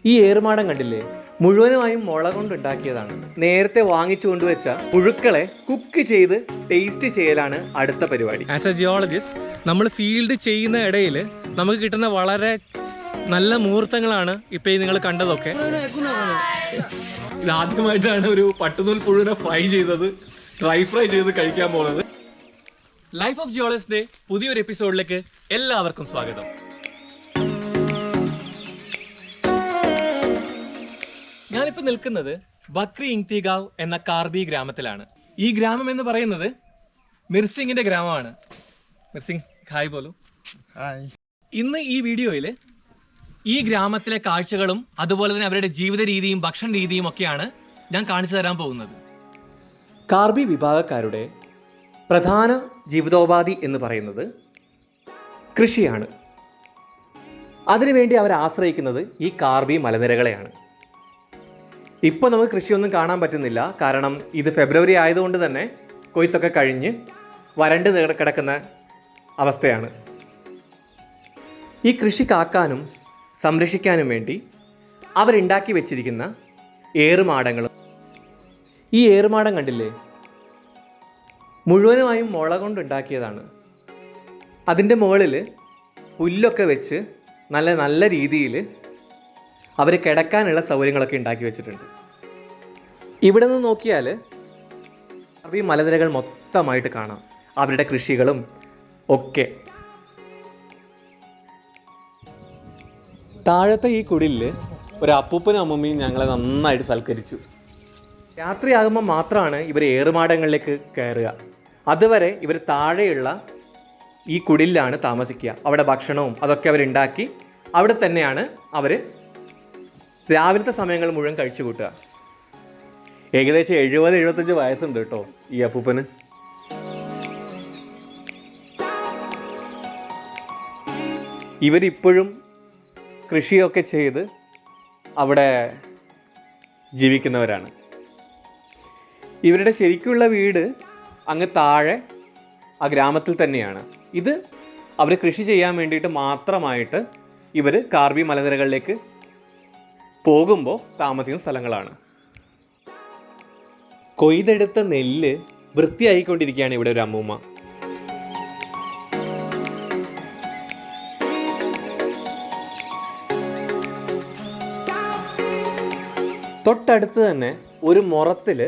ഈ ഏറുമാടം കണ്ടില്ലേ, മുഴുവനുമായും മുള കൊണ്ടുണ്ടാക്കിയതാണ്. നേരത്തെ വാങ്ങിച്ചു കൊണ്ടുവച്ച പുഴുക്കളെ കുക്ക് ചെയ്ത് ടേസ്റ്റ് ചെയ്യലാണ് അടുത്ത പരിപാടി. ആസ് എ ജിയോളജിസ്റ്റ് നമ്മൾ ഫീൽഡ് ചെയ്യുന്ന ഇടയിൽ നമുക്ക് കിട്ടുന്ന വളരെ നല്ല മുഹൂർത്തങ്ങളാണ് ഇപ്പം ഈ നിങ്ങൾ കണ്ടതൊക്കെ. ഇതാദ്യമായിട്ടാണ് ഒരു പട്ടുനൂൽ പുഴുവിനെ ഡ്രൈ ഫ്രൈ ചെയ്ത് കഴിക്കാൻ പോകുന്നത്. ലൈഫ് ഓഫ് ജിയോളജിസ്റ്റിന്റെ പുതിയൊരു എപ്പിസോഡിലേക്ക് എല്ലാവർക്കും സ്വാഗതം. ഞാനിപ്പോൾ നിൽക്കുന്നത് ബക്രി ഇങ്തിഗാവ് എന്ന കാർബി ഗ്രാമത്തിലാണ്. ഈ ഗ്രാമം എന്ന് പറയുന്നത് മിർസിംഗിന്റെ ഗ്രാമമാണ്. മിർസിംഗ്, ഹായ് പോലും. ഇന്ന് ഈ വീഡിയോയിൽ ഈ ഗ്രാമത്തിലെ കാഴ്ചകളും അതുപോലെ തന്നെ അവരുടെ ജീവിത രീതിയും ഭക്ഷണ രീതിയും ഒക്കെയാണ് ഞാൻ കാണിച്ചു തരാൻ പോകുന്നത്. കാർബി വിഭാഗക്കാരുടെ പ്രധാന ജീവിതോപാധി എന്ന് പറയുന്നത് കൃഷിയാണ്. അതിനുവേണ്ടി അവർ ആശ്രയിക്കുന്നത് ഈ കാർബി മലനിരകളെയാണ്. ഇപ്പോൾ നമുക്ക് കൃഷിയൊന്നും കാണാൻ പറ്റുന്നില്ല, കാരണം ഇത് ഫെബ്രുവരി ആയതുകൊണ്ട് തന്നെ കൊയ്ത്തൊക്കെ കഴിഞ്ഞ് വരണ്ട് കിടക്കുന്ന അവസ്ഥയാണ്. ഈ കൃഷി കാക്കാനും സംരക്ഷിക്കാനും വേണ്ടി അവരുണ്ടാക്കി വെച്ചിരിക്കുന്ന ഏറുമാടങ്ങളും. ഈ ഏറുമാടം കണ്ടില്ലേ, മുഴുവനുമായും മുള കൊണ്ടുണ്ടാക്കിയതാണ്. അതിൻ്റെ മുകളിൽ പുല്ലൊക്കെ വെച്ച് നല്ല രീതിയിൽ അവർ കിടക്കാനുള്ള സൗകര്യങ്ങളൊക്കെ ഉണ്ടാക്കി വെച്ചിട്ടുണ്ട്. ഇവിടെ നിന്ന് നോക്കിയാൽ ഈ മലനിരകൾ മൊത്തമായിട്ട് കാണാം, അവരുടെ കൃഷികളും ഒക്കെ. താഴത്തെ ഈ കുടിലിൽ ഒരു അപ്പൂപ്പനും അമ്മൂമ്മയും ഞങ്ങളെ നന്നായിട്ട് സൽക്കരിച്ചു. രാത്രിയാകുമ്പോൾ മാത്രമാണ് ഇവർ ഏറുമാടങ്ങളിലേക്ക് കയറുക. അതുവരെ ഇവർ താഴെയുള്ള ഈ കുടിലാണ് താമസിക്കുക. അവിടെ ഭക്ഷണവും അതൊക്കെ അവരുണ്ടാക്കി അവിടെ തന്നെയാണ് അവർ രാവിലത്തെ സമയങ്ങൾ മുഴുവൻ കഴിച്ചു കൂട്ടുക. ഏകദേശം 70-75 വയസ്സുണ്ട് കേട്ടോ ഈ അപ്പൂപ്പന്. ഇവരിപ്പോഴും കൃഷിയൊക്കെ ചെയ്ത് അവിടെ ജീവിക്കുന്നവരാണ്. ഇവരുടെ ശരിക്കുള്ള വീട് അങ്ങ് താഴെ ആ ഗ്രാമത്തിൽ തന്നെയാണ്. ഇത് അവർ കൃഷി ചെയ്യാൻ വേണ്ടിയിട്ട് മാത്രമായിട്ട് ഇവർ കാർബി മലനിരകളിലേക്ക് പോകുമ്പോൾ താമസിക്കുന്ന സ്ഥലങ്ങളാണ്. കൊയ്തെടുത്ത നെല്ല് വൃത്തിയായിക്കൊണ്ടിരിക്കുകയാണ് ഇവിടെ ഒരു അമ്മൂമ്മ. തൊട്ടടുത്ത് തന്നെ ഒരു മുറത്തിൽ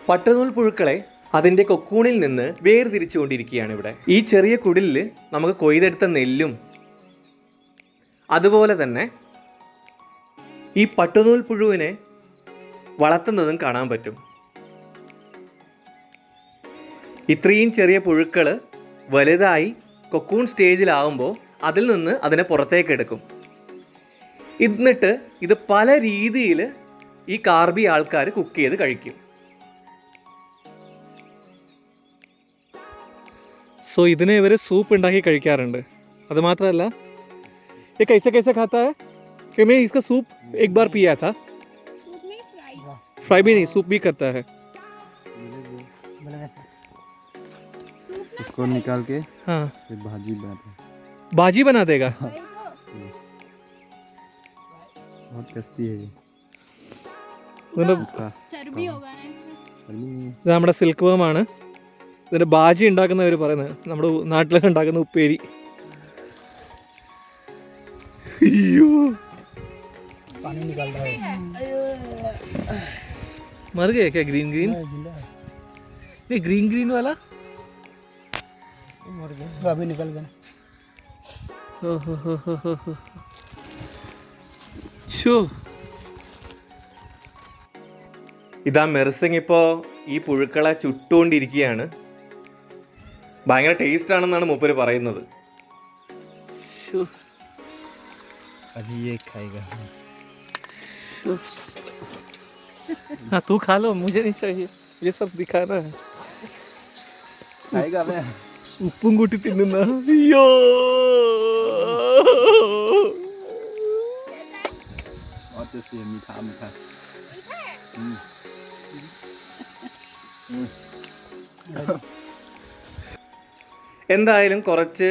പട്ടുനൂൽ പുഴുക്കളെ അതിൻ്റെ കൊക്കൂണിൽ നിന്ന് വേർതിരിച്ചുകൊണ്ടിരിക്കുകയാണ് ഇവിടെ. ഈ ചെറിയ കുടിലിൽ നമുക്ക് കൊയ്തെടുത്ത നെല്ലും അതുപോലെ തന്നെ ഈ പട്ടുനൂൽ പുഴുവിനെ വളർത്തുന്നതും കാണാൻ പറ്റും. ഇത്രയും ചെറിയ പുഴുക്കൾ വലുതായി കൊക്കൂൺ സ്റ്റേജിലാവുമ്പോൾ അതിൽ നിന്ന് അതിനെ പുറത്തേക്ക് എടുക്കും. എന്നിട്ട് ഇത് പല രീതിയിൽ ഈ കാർബി ആൾക്കാർ കുക്ക് ചെയ്ത് കഴിക്കും. സോ ഇതിനെ ഇവർ സൂപ്പ് ഉണ്ടാക്കി കഴിക്കാറുണ്ട്. അതുമാത്രമല്ല, ये कैसे कैसे खाता है? कि मैं इसका सूप एक बार पिया था. फ्राई भी नहीं, सूप भी करता है. इसको निकाल के हाँ, फिर भाजी बनाते हैं. भाजी बना देगा. बहुत टेस्टी है ये. इसका चर्बी होगा ना इसमें. ഇത് നമ്മുടെ സിൽക്ക് വേമാണ്. ഇതിൻ്റെ ബാജി ഉണ്ടാക്കുന്നവർ പറയുന്നത് നമ്മുടെ നാട്ടിലൊക്കെ ഉണ്ടാക്കുന്ന ഉപ്പേരി. അയ്യോ, मर गए क्या? ग्रीन ग्रीन नहीं, ग्रीन ग्रीन वाला मर गया, अभी निकल गया. ഇതാ മിർസിംഗ് ഇപ്പോൾ ഈ പുഴുക്കളെ ചുട്ടുകൊണ്ടിരിക്കുകയാണ്. ഭയങ്കര ടേസ്റ്റ് ആണെന്നാണ് മൂപ്പര് പറയുന്നത്. अभी ये खाएगा. हाँ, तू खा लो, मुझे नहीं चाहिए. ये सब दिखाना है. खाएगा मैं. ഉപ്പും കൂട്ടി തിന്നുന്ന. അയ്യോ, बहुत टेस्टी है. मीठा मीठा. എന്തായാലും കുറച്ച്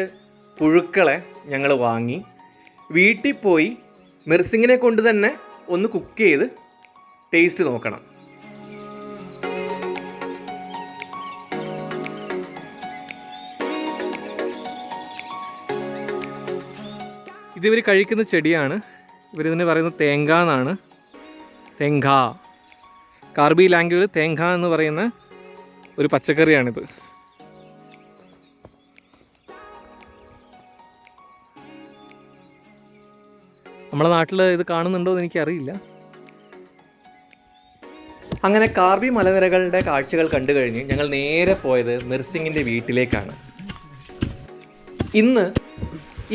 പുഴുക്കളെ ഞങ്ങൾ വാങ്ങി വീട്ടിൽ പോയി മിർസിങ്ങിനെ കൊണ്ട് തന്നെ ഒന്ന് കുക്ക് ചെയ്ത് ടേസ്റ്റ് നോക്കണം. ഇതിവർ കഴിക്കുന്ന ചെടിയാണ്. ഇവരിതിന് പറയുന്നത് തേങ്ക എന്നാണ്. തേങ്ക, കാർബി ലാംഗ്വേജിൽ തേങ്ക എന്ന് പറയുന്ന ഒരു പച്ചക്കറിയാണിത്. നമ്മുടെ നാട്ടിൽ ഇത് കാണുന്നുണ്ടോ എന്ന് എനിക്കറിയില്ല. അങ്ങനെ കാർബി മലനിരകളുടെ കാഴ്ചകൾ കണ്ടു കഴിഞ്ഞ് ഞങ്ങൾ നേരെ പോയത് മിർസിങ്ങിൻ്റെ വീട്ടിലേക്കാണ്. ഇന്ന്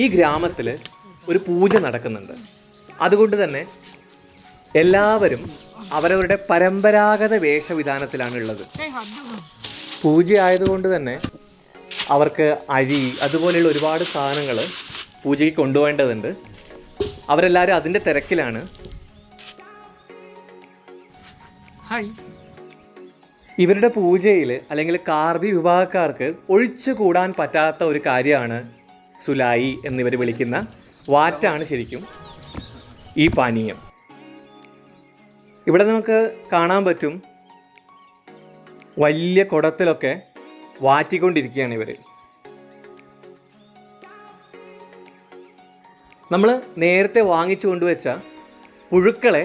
ഈ ഗ്രാമത്തിൽ ഒരു പൂജ നടക്കുന്നുണ്ട്. അതുകൊണ്ട് തന്നെ എല്ലാവരും അവരവരുടെ പരമ്പരാഗത വേഷവിധാനത്തിലാണുള്ളത്. പൂജ ആയതുകൊണ്ട് തന്നെ അവർക്ക് അരി അതുപോലെയുള്ള ഒരുപാട് സാധനങ്ങൾ പൂജയ്ക്ക് കൊണ്ടുപോകേണ്ടതുണ്ട്. അവരെല്ലാവരും അതിൻ്റെ തിരക്കിലാണ്. ഇവരുടെ പൂജയിൽ അല്ലെങ്കിൽ കാർബി വിഭാഗക്കാർക്ക് ഒഴിച്ചുകൂടാൻ പറ്റാത്ത ഒരു കാര്യമാണ് സുലായി എന്നിവർ വിളിക്കുന്ന വാറ്റാണ് ശരിക്കും ഈ പാനീയം. ഇവിടെ നമുക്ക് കാണാൻ പറ്റും വലിയ കുടത്തിലൊക്കെ വാറ്റിക്കൊണ്ടിരിക്കുകയാണ് ഇവർ. നമ്മൾ നേരത്തെ വാങ്ങിച്ചു കൊണ്ടുവച്ച പുഴുക്കളെ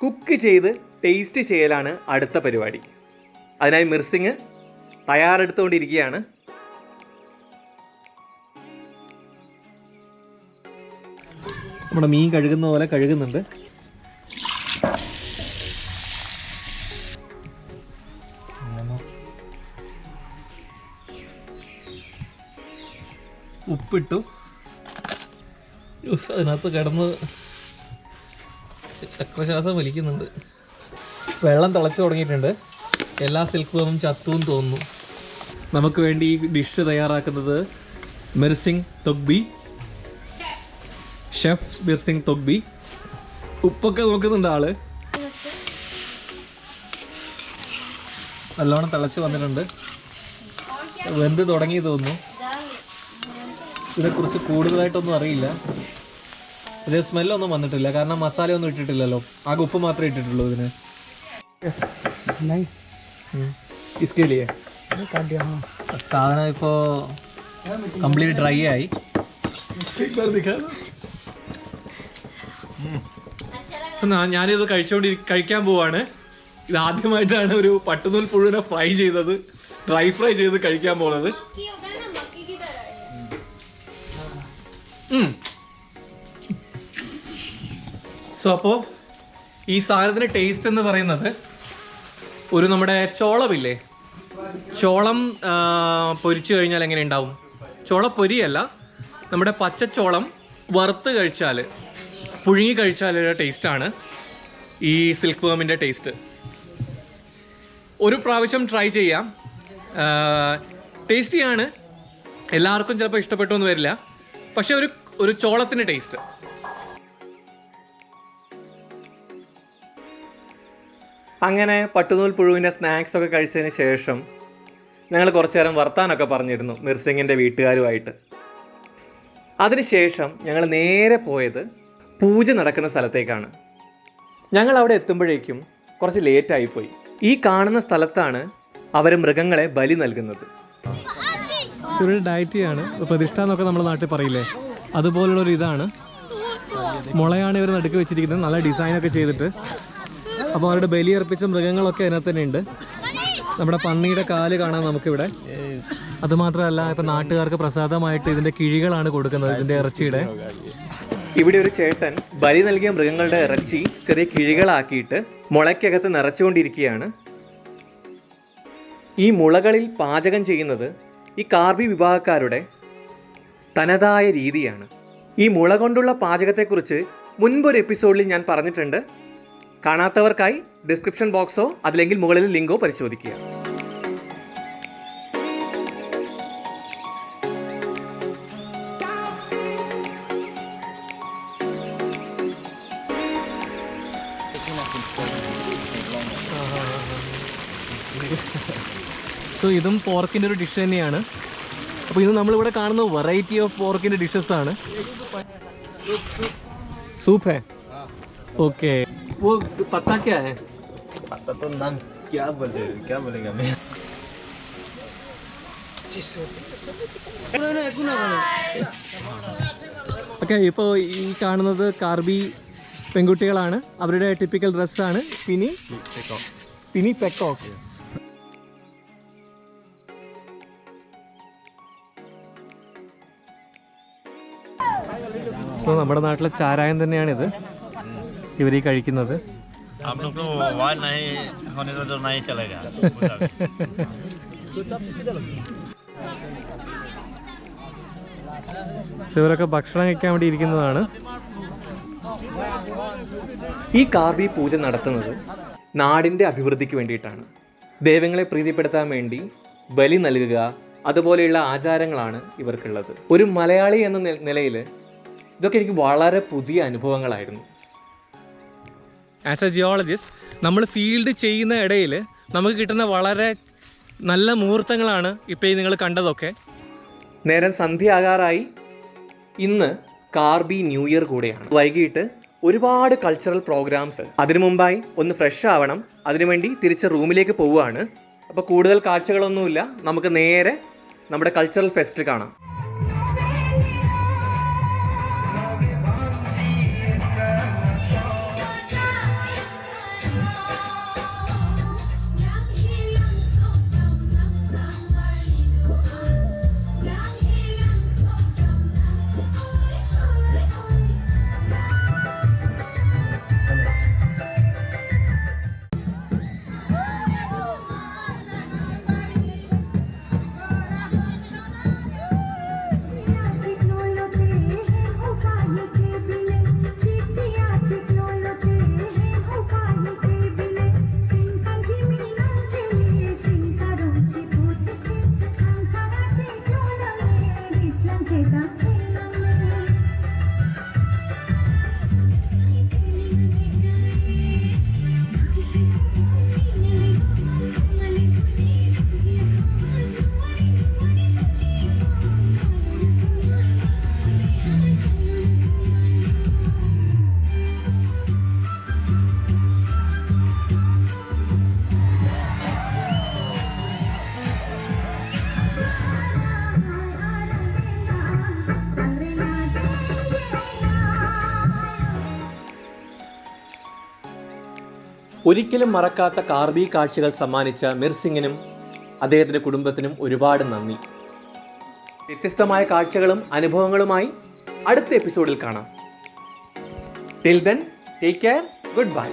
കുക്ക് ചെയ്ത് ടേസ്റ്റ് ചെയ്യലാണ് അടുത്ത പരിപാടി. അതിനായി മിർസിങ് തയ്യാറെടുത്തുകൊണ്ടിരിക്കുകയാണ്. നമ്മുടെ മീൻ കഴുകുന്ന പോലെ കഴുകുന്നുണ്ട്. ഉപ്പിട്ടു. അതിനകത്ത് കിടന്ന് ചക്രശ്വാസം വലിക്കുന്നുണ്ട്. വെള്ളം തിളച്ചു തുടങ്ങിയിട്ടുണ്ട്. എല്ലാ സിൽക്ക് വർമും ചത്തുവെന്ന് തോന്നുന്നു. നമുക്ക് വേണ്ടി ഈ ഡിഷ് തയ്യാറാക്കുന്നത് മിർസിങ് തൊഗ്ബി, ഷെഫ് മിർസിങ് തൊഗ്ബി. ഉപ്പൊക്കെ നോക്കുന്നുണ്ട് ആള്. നല്ലോണം തിളച്ച് വന്നിട്ടുണ്ട്. വെന്ത് തുടങ്ങി തോന്നുന്നു. ഇതിനെക്കുറിച്ച് കൂടുതലായിട്ടൊന്നും അറിയില്ല. ഇത് സ്മെല്ലൊന്നും വന്നിട്ടില്ല, കാരണം മസാലയൊന്നും ഇട്ടിട്ടില്ലല്ലോ. ആകെ ഉപ്പ് മാത്രമേ ഇട്ടിട്ടുള്ളൂ ഇതിന്. ഇസ്കേലിയേ സാധനം ഇപ്പോൾ കംപ്ലീറ്റ് ഡ്രൈ ആയി. ഞാനിത് കഴിക്കാൻ പോവാണ്. ഇത് ആദ്യമായിട്ടാണ് ഒരു പട്ടുനൂൽ പുഴുവിനെ ഫ്രൈ ചെയ്തത്, ഡ്രൈ ഫ്രൈ ചെയ്ത് കഴിക്കാൻ പോകുന്നത്. സോ അപ്പോൾ ഈ സാധനത്തിന് ടേസ്റ്റ് എന്ന് പറയുന്നത് ഒരു നമ്മുടെ ചോളമില്ലേ, ചോളം പൊരിച്ചു കഴിഞ്ഞാൽ എങ്ങനെ ഉണ്ടാവും? ചോളപ്പൊരിയല്ല, നമ്മുടെ പച്ചച്ചോളം വറുത്ത് കഴിച്ചാൽ, പുഴുങ്ങി കഴിച്ചാലുള്ള ടേസ്റ്റാണ് ഈ സിൽക്ക് വർമിൻ്റെ ടേസ്റ്റ്. ഒരു പ്രാവശ്യം ട്രൈ ചെയ്യാം. ടേസ്റ്റിയാണ്. എല്ലാവർക്കും ചിലപ്പോൾ ഇഷ്ടപ്പെട്ടൊന്നും വരില്ല, പക്ഷെ ഒരു ചോളത്തിൻ്റെ ടേസ്റ്റ്. അങ്ങനെ പട്ടുനൂൽ പുഴുവിൻ്റെ സ്നാക്സ് ഒക്കെ കഴിച്ചതിന് ശേഷം ഞങ്ങൾ കുറച്ചു നേരം വർത്താനൊക്കെ പറഞ്ഞിരുന്നു മിർസിങ്ങിൻ്റെ വീട്ടുകാരുമായിട്ട്. അതിനുശേഷം ഞങ്ങൾ നേരെ പോയത് പൂജ നടക്കുന്ന സ്ഥലത്തേക്കാണ്. ഞങ്ങൾ അവിടെ എത്തുമ്പോഴേക്കും കുറച്ച് ലേറ്റായിപ്പോയി. ഈ കാണുന്ന സ്ഥലത്താണ് അവർ മൃഗങ്ങളെ ബലി നൽകുന്നത്. ഒരു ഡയറ്റിയാണ്, പ്രതിഷ്ഠ എന്നൊക്കെ നമ്മുടെ നാട്ടിൽ പറയില്ലേ, അതുപോലുള്ളൊരു ഇതാണ്. മുളയാണ് ഇവർ നടുക്ക് വെച്ചിരിക്കുന്നത്, നല്ല ഡിസൈനൊക്കെ ചെയ്തിട്ട്. അപ്പോൾ അവരുടെ ബലിയർപ്പിച്ച മൃഗങ്ങളൊക്കെ അതിനകത്ത് തന്നെ ഉണ്ട്. നമ്മുടെ പന്നിയുടെ കാല് കാണാം നമുക്കിവിടെ. അതുമാത്രമല്ല, ഇപ്പം നാട്ടുകാർക്ക് പ്രസാദമായിട്ട് ഇതിൻ്റെ കിഴികളാണ് കൊടുക്കുന്നത്, ഇതിൻ്റെ ഇറച്ചിയുടെ. ഇവിടെ ഒരു ചേട്ടൻ ബലി നൽകിയ മൃഗങ്ങളുടെ ഇറച്ചി ചെറിയ കിഴികളാക്കിയിട്ട് മുളയ്ക്കകത്ത് നിറച്ചുകൊണ്ടിരിക്കുകയാണ്. ഈ മുളകളിൽ പാചകം ചെയ്യുന്നത് ഈ കാർബി വിഭാഗക്കാരുടെ തനതായ രീതിയാണ്. ഈ മുള കൊണ്ടുള്ള പാചകത്തെക്കുറിച്ച് മുൻപൊരു എപ്പിസോഡിൽ ഞാൻ പറഞ്ഞിട്ടുണ്ട്. കാണാത്തവർക്കായി ഡിസ്ക്രിപ്ഷൻ ബോക്സോ അതില്ലെങ്കിൽ മുകളിൽ ലിങ്കോ പരിശോധിക്കുക. സോ ഇതും പോർക്കിൻ്റെ ഒരു ഡിഷ് തന്നെയാണ്. അപ്പോൾ ഇത് നമ്മളിവിടെ കാണുന്ന വെറൈറ്റി ഓഫ് പോർക്കിൻ്റെ ഡിഷസ് ആണ്. സൂപ്പ് ഹേ, ഓക്കെ. वो पत्ता क्या है? पता तो नाम क्या बोलेगा मैं ഓക്കെ, ഇപ്പോൾ ഈ കാണുന്നത് കാർബി പെൺകുട്ടികളാണ്. അവരുടെ ടിപ്പിക്കൽ ഡ്രസ്സാണ് പിനി പെക്കോക്ക്. സോ നമ്മുടെ നാട്ടിലെ ചാരായം തന്നെയാണിത് ഇവർ ഈ കഴിക്കുന്നത്. आप लोग को वार नहीं होने से तो नहीं चलेगा ഇവരൊക്കെ ഭക്ഷണം കഴിക്കാൻ വേണ്ടി ഇരിക്കുന്നതാണ്. ഈ കാർബി പൂജ നടത്തുന്നത് നാടിൻ്റെ അഭിവൃദ്ധിക്ക് വേണ്ടിയിട്ടാണ്. ദൈവങ്ങളെ പ്രീതിപ്പെടുത്താൻ വേണ്ടി ബലി നൽകുക, അതുപോലെയുള്ള ആചാരങ്ങളാണ് ഇവർക്കുള്ളത്. ഒരു മലയാളി എന്ന നിലയിൽ ഇതൊക്കെ എനിക്ക് വളരെ പുതിയ അനുഭവങ്ങളായിരുന്നു. ആസ് എ ജിയോളജിസ്റ്റ് നമ്മൾ ഫീൽഡ് ചെയ്യുന്ന ഇടയിൽ നമുക്ക് കിട്ടുന്ന വളരെ നല്ല മുഹൂർത്തങ്ങളാണ് ഇപ്പോൾ ഈ നിങ്ങൾ കണ്ടതൊക്കെ. നേരം സന്ധ്യയാകാറായി. ഇന്ന് കാർബി ന്യൂ ഇയർ കൂടെയാണ്. വൈകിട്ട് ഒരുപാട് കൾച്ചറൽ പ്രോഗ്രാംസ്. അതിനു മുമ്പായി ഒന്ന് ഫ്രഷ് ആവണം. അതിനുവേണ്ടി തിരിച്ച് റൂമിലേക്ക് പോവുകയാണ്. അപ്പോൾ കൂടുതൽ കാഴ്ചകളൊന്നുമില്ല, നമുക്ക് നേരെ നമ്മുടെ കൾച്ചറൽ ഫെസ്റ്റ് കാണാം. ഒരിക്കലും മറക്കാത്ത കാർബി കാഴ്ചകൾ സമ്മാനിച്ച മിർസിങ്ങിനും അദ്ദേഹത്തിൻ്റെ കുടുംബത്തിനും ഒരുപാട് നന്ദി. വ്യത്യസ്തമായ കാഴ്ചകളും അനുഭവങ്ങളുമായി അടുത്ത എപ്പിസോഡിൽ കാണാം. Till then, take care, good bye.